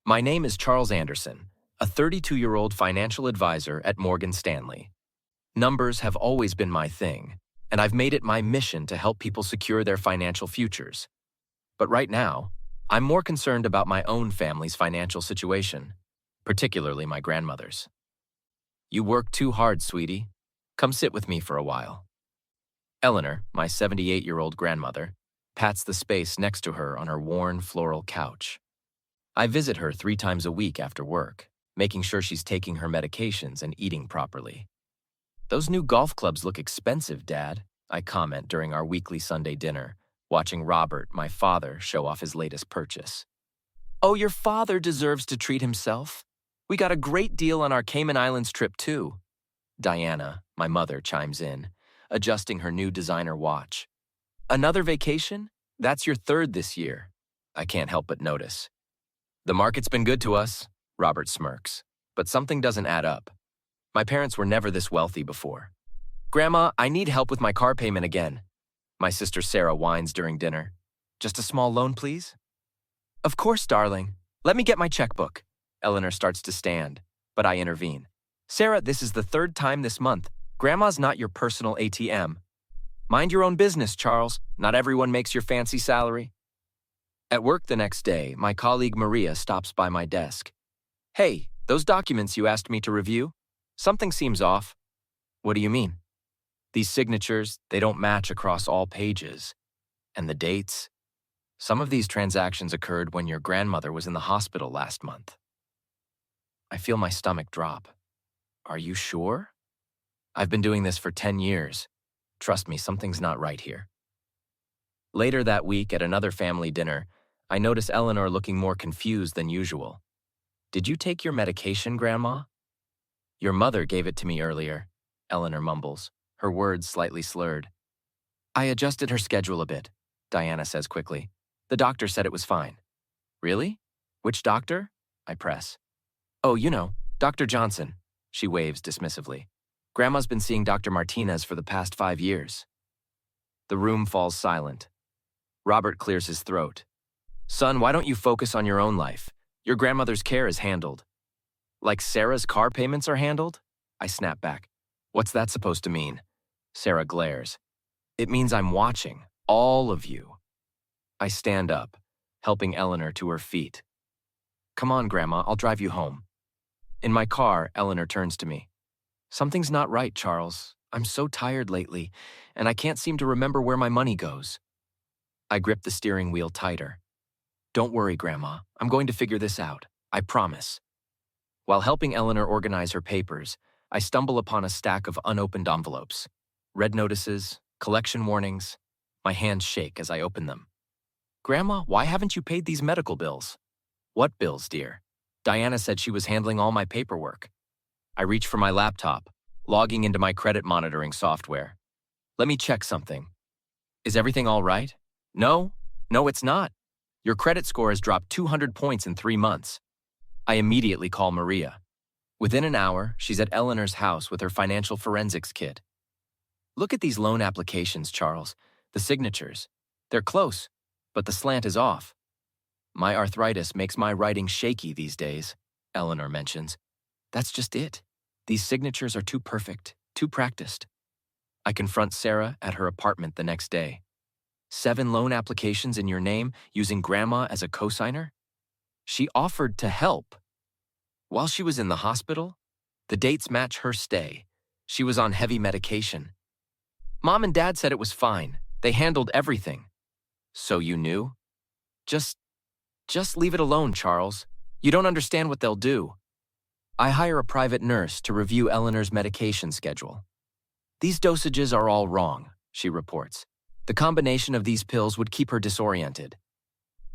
My name is Charles Anderson, a 32-year-old financial advisor at Morgan Stanley. Numbers have always been my thing, and I've made it my mission to help people secure their financial futures. But right now, I'm more concerned about my own family's financial situation, particularly my grandmother's. You work too hard, sweetie. Come sit with me for a while. Eleanor, my 78-year-old grandmother, pats the space next to her on her worn floral couch. I visit her 3 times a week after work, making sure she's taking her medications and eating properly. Those new golf clubs look expensive, Dad, I comment during our weekly Sunday dinner, watching Robert, my father, show off his latest purchase. Oh, your father deserves to treat himself. We got a great deal on our Cayman Islands trip, too. Diana, my mother, chimes in, adjusting her new designer watch. Another vacation? That's your 3rd this year. I can't help but notice. The market's been good to us, Robert smirks, but something doesn't add up. My parents were never this wealthy before. Grandma, I need help with my car payment again. My sister Sarah whines during dinner. Just a small loan, please? Of course, darling. Let me get my checkbook. Eleanor starts to stand, but I intervene. Sarah, this is the 3rd time this month. Grandma's not your personal ATM. Mind your own business, Charles. Not everyone makes your fancy salary. At work the next day, my colleague Maria stops by my desk. Hey, those documents you asked me to review? Something seems off. What do you mean? These signatures, they don't match across all pages. And the dates? Some of these transactions occurred when your grandmother was in the hospital last month. I feel my stomach drop. Are you sure? I've been doing this for 10 years. Trust me, something's not right here. Later that week at another family dinner, I notice Eleanor looking more confused than usual. Did you take your medication, Grandma? Your mother gave it to me earlier, Eleanor mumbles, her words slightly slurred. I adjusted her schedule a bit, Diana says quickly. The doctor said it was fine. Really? Which doctor? I press. Oh, you know, Dr. Johnson, she waves dismissively. Grandma's been seeing Dr. Martinez for the past 5 years. The room falls silent. Robert clears his throat. Son, why don't you focus on your own life? Your grandmother's care is handled. Like Sarah's car payments are handled? I snap back. What's that supposed to mean? Sarah glares. It means I'm watching, all of you. I stand up, helping Eleanor to her feet. Come on, Grandma, I'll drive you home. In my car, Eleanor turns to me. Something's not right, Charles. I'm so tired lately, and I can't seem to remember where my money goes. I grip the steering wheel tighter. Don't worry, Grandma. I'm going to figure this out. I promise. While helping Eleanor organize her papers, I stumble upon a stack of unopened envelopes. Red notices, collection warnings. My hands shake as I open them. Grandma, why haven't you paid these medical bills? What bills, dear? Diana said she was handling all my paperwork. I reach for my laptop, logging into my credit monitoring software. Let me check something. Is everything all right? No, it's not. Your credit score has dropped 200 points in 3 months. I immediately call Maria. Within an hour, she's at Eleanor's house with her financial forensics kit. Look at these loan applications, Charles. The signatures. They're close, but the slant is off. My arthritis makes my writing shaky these days, Eleanor mentions. That's just it. These signatures are too perfect, too practiced. I confront Sarah at her apartment the next day. 7 loan applications in your name using Grandma as a cosigner? She offered to help. While she was in the hospital, the dates match her stay. She was on heavy medication. Mom and Dad said it was fine. They handled everything. So you knew? Just leave it alone, Charles. You don't understand what they'll do. I hire a private nurse to review Eleanor's medication schedule. These dosages are all wrong, she reports. The combination of these pills would keep her disoriented.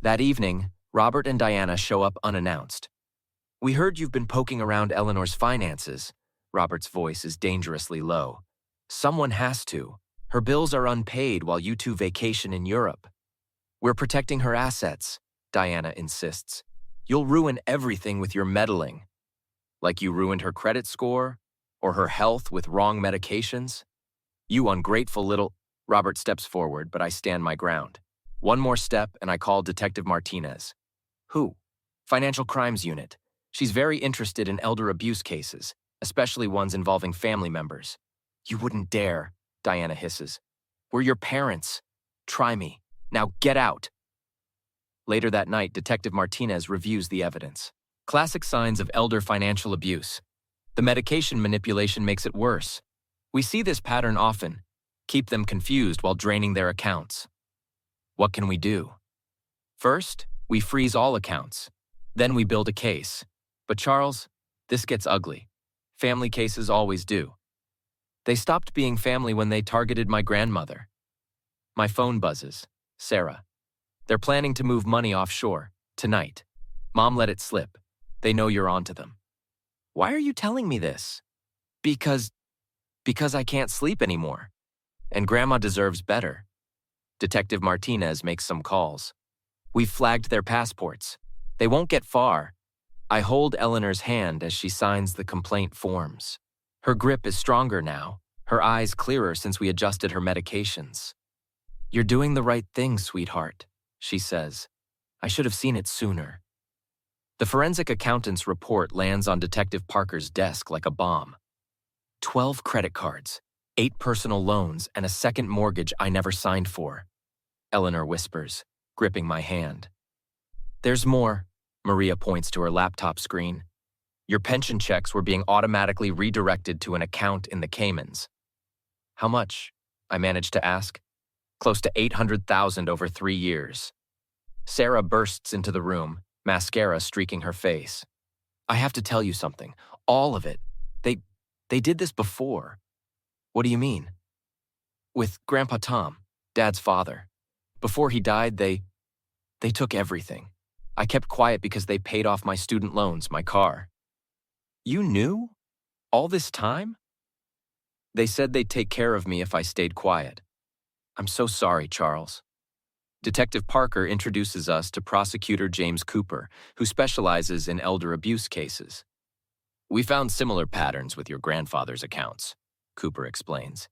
That evening, Robert and Diana show up unannounced. We heard you've been poking around Eleanor's finances. Robert's voice is dangerously low. Someone has to. Her bills are unpaid while you two vacation in Europe. We're protecting her assets, Diana insists. You'll ruin everything with your meddling. Like you ruined her credit score or her health with wrong medications? You ungrateful little... Robert steps forward, but I stand my ground. One more step and I call Detective Martinez. Who? Financial Crimes Unit. She's very interested in elder abuse cases, especially ones involving family members. You wouldn't dare, Diana hisses. We're your parents. Try me. Now get out. Later that night, Detective Martinez reviews the evidence. Classic signs of elder financial abuse. The medication manipulation makes it worse. We see this pattern often. Keep them confused while draining their accounts. What can we do? First, we freeze all accounts. Then we build a case. But Charles, this gets ugly. Family cases always do. They stopped being family when they targeted my grandmother. My phone buzzes. Sarah. They're planning to move money offshore, tonight. Mom let it slip. They know you're onto them. Why are you telling me this? Because I can't sleep anymore. And Grandma deserves better. Detective Martinez makes some calls. We've flagged their passports. They won't get far. I hold Eleanor's hand as she signs the complaint forms. Her grip is stronger now, her eyes clearer since we adjusted her medications. You're doing the right thing, sweetheart, she says. I should have seen it sooner. The forensic accountant's report lands on Detective Parker's desk like a bomb. 12 credit cards, 8 personal loans, and a second mortgage I never signed for. Eleanor whispers, gripping my hand. There's more, Maria points to her laptop screen. Your pension checks were being automatically redirected to an account in the Caymans. How much? I managed to ask. Close to $800,000 over 3 years. Sarah bursts into the room, mascara streaking her face. I have to tell you something. All of it. They did this before. What do you mean? With Grandpa Tom, Dad's father. Before he died, they took everything. I kept quiet because they paid off my student loans, my car. You knew? All this time? They said they'd take care of me if I stayed quiet. I'm so sorry, Charles. Detective Parker introduces us to Prosecutor James Cooper, who specializes in elder abuse cases. We found similar patterns with your grandfather's accounts, Cooper explains.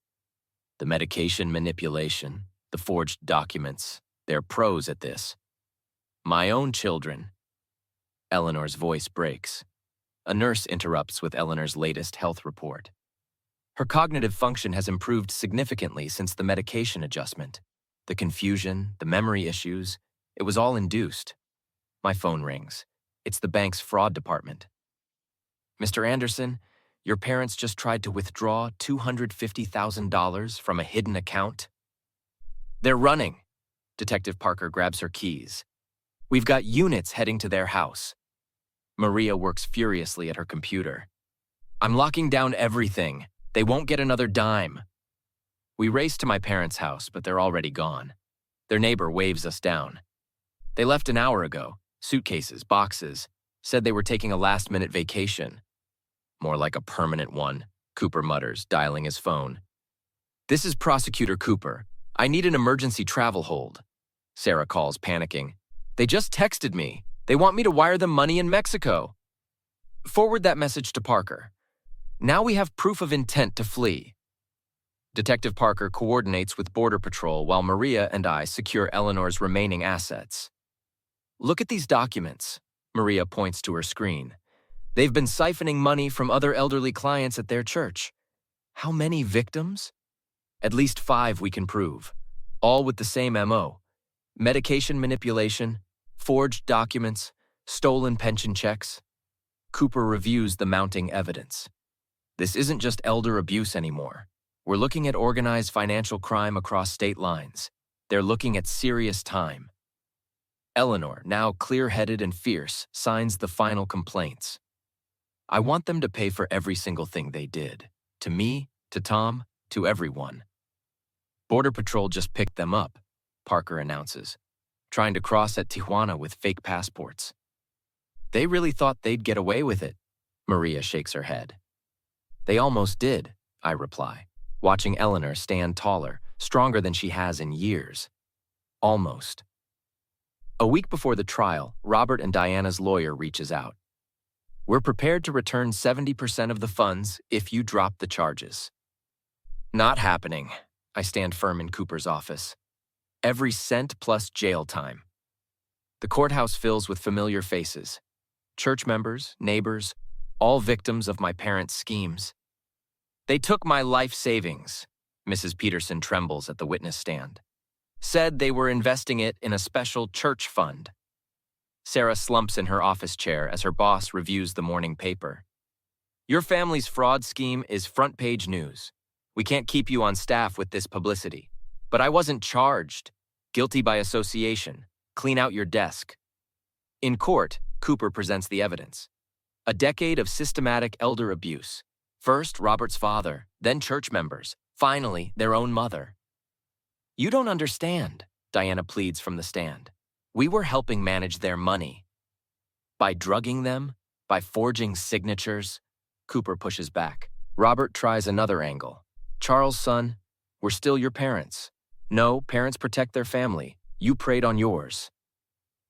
The medication manipulation, the forged documents, they're pros at this. My own children. Eleanor's voice breaks. A nurse interrupts with Eleanor's latest health report. Her cognitive function has improved significantly since the medication adjustment. The confusion, the memory issues, it was all induced. My phone rings. It's the bank's fraud department. Mr. Anderson, your parents just tried to withdraw $250,000 from a hidden account. They're running. Detective Parker grabs her keys. We've got units heading to their house. Maria works furiously at her computer. I'm locking down everything. They won't get another dime. We race to my parents' house, but they're already gone. Their neighbor waves us down. They left an hour ago. Suitcases, boxes. Said they were taking a last-minute vacation. More like a permanent one, Cooper mutters, dialing his phone. This is Prosecutor Cooper. I need an emergency travel hold. Sarah calls, panicking. They just texted me. They want me to wire them money in Mexico. Forward that message to Parker. Now we have proof of intent to flee. Detective Parker coordinates with Border Patrol while Maria and I secure Eleanor's remaining assets. Look at these documents, Maria points to her screen. They've been siphoning money from other elderly clients at their church. How many victims? At least 5 we can prove, all with the same MO. Medication manipulation, forged documents, stolen pension checks. Cooper reviews the mounting evidence. This isn't just elder abuse anymore. We're looking at organized financial crime across state lines. They're looking at serious time. Eleanor, now clear-headed and fierce, signs the final complaints. I want them to pay for every single thing they did. To me, to Tom, to everyone. Border Patrol just picked them up, Parker announces, trying to cross at Tijuana with fake passports. They really thought they'd get away with it, Maria shakes her head. They almost did, I reply, watching Eleanor stand taller, stronger than she has in years. Almost. A week before the trial, Robert and Diana's lawyer reaches out. We're prepared to return 70% of the funds if you drop the charges. Not happening, I stand firm in Cooper's office. Every cent plus jail time. The courthouse fills with familiar faces. Church members, neighbors, all victims of my parents' schemes. They took my life savings, Mrs. Peterson trembles at the witness stand. Said they were investing it in a special church fund. Sarah slumps in her office chair as her boss reviews the morning paper. Your family's fraud scheme is front-page news. We can't keep you on staff with this publicity. But I wasn't charged. Guilty by association. Clean out your desk. In court, Cooper presents the evidence. A decade of systematic elder abuse. First, Robert's father, then church members, finally, their own mother. You don't understand, Diana pleads from the stand. We were helping manage their money. By drugging them, by forging signatures, Cooper pushes back. Robert tries another angle. Charles, son, we're still your parents. No, parents protect their family. You preyed on yours.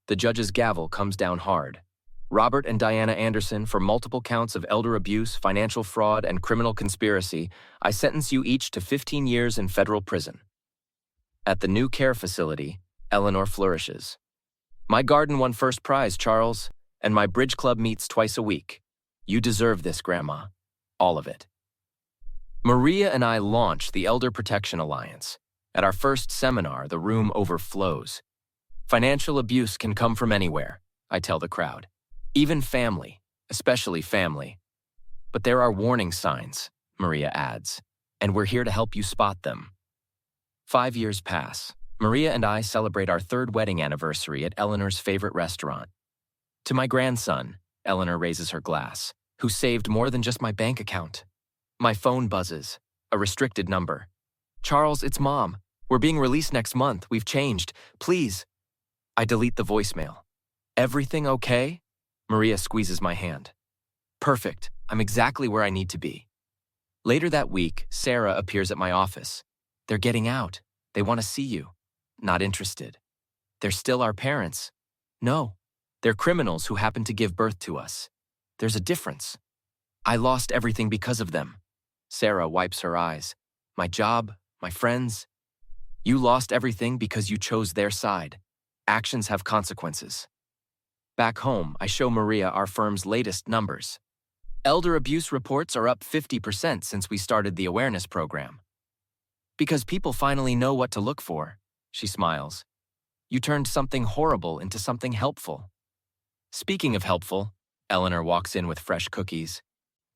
The judge's gavel comes down hard. Robert and Diana Anderson, for multiple counts of elder abuse, financial fraud, and criminal conspiracy, I sentence you each to 15 years in federal prison. At the new care facility, Eleanor flourishes. My garden won first prize, Charles, and my bridge club meets twice a week. You deserve this, Grandma. All of it. Maria and I launch the Elder Protection Alliance. At our first seminar, the room overflows. Financial abuse can come from anywhere, I tell the crowd. Even family, especially family. But there are warning signs, Maria adds, and we're here to help you spot them. 5 years pass. Maria and I celebrate our third wedding anniversary at Eleanor's favorite restaurant. To my grandson, Eleanor raises her glass, who saved more than just my bank account. My phone buzzes, a restricted number. Charles, it's Mom. We're being released next month. We've changed. Please. I delete the voicemail. Everything okay? Maria squeezes my hand. Perfect. I'm exactly where I need to be. Later that week, Sarah appears at my office. They're getting out. They want to see you. Not interested. They're still our parents. No. They're criminals who happen to give birth to us. There's a difference. I lost everything because of them. Sarah wipes her eyes. My job, my friends. You lost everything because you chose their side. Actions have consequences. Back home, I show Maria our firm's latest numbers. Elder abuse reports are up 50% since we started the awareness program. Because people finally know what to look for, she smiles. You turned something horrible into something helpful. Speaking of helpful, Eleanor walks in with fresh cookies.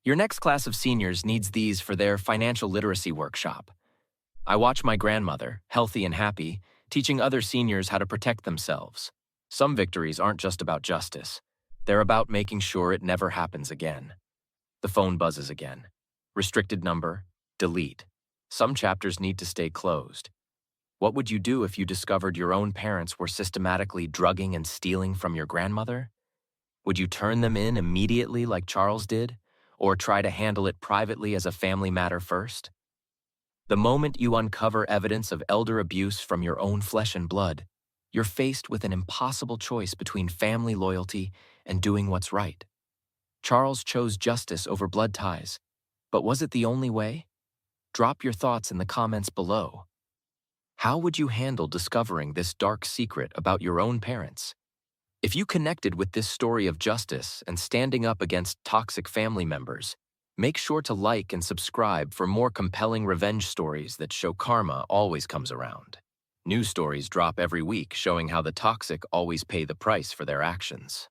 Your next class of seniors needs these for their financial literacy workshop. I watch my grandmother, healthy and happy, teaching other seniors how to protect themselves. Some victories aren't just about justice. They're about making sure it never happens again. The phone buzzes again. Restricted number, delete. Some chapters need to stay closed. What would you do if you discovered your own parents were systematically drugging and stealing from your grandmother? Would you turn them in immediately like Charles did, or try to handle it privately as a family matter first? The moment you uncover evidence of elder abuse from your own flesh and blood, you're faced with an impossible choice between family loyalty and doing what's right. Charles chose justice over blood ties, but was it the only way? Drop your thoughts in the comments below. How would you handle discovering this dark secret about your own parents? If you connected with this story of justice and standing up against toxic family members, make sure to like and subscribe for more compelling revenge stories that show karma always comes around. New stories drop every week showing how the toxic always pay the price for their actions.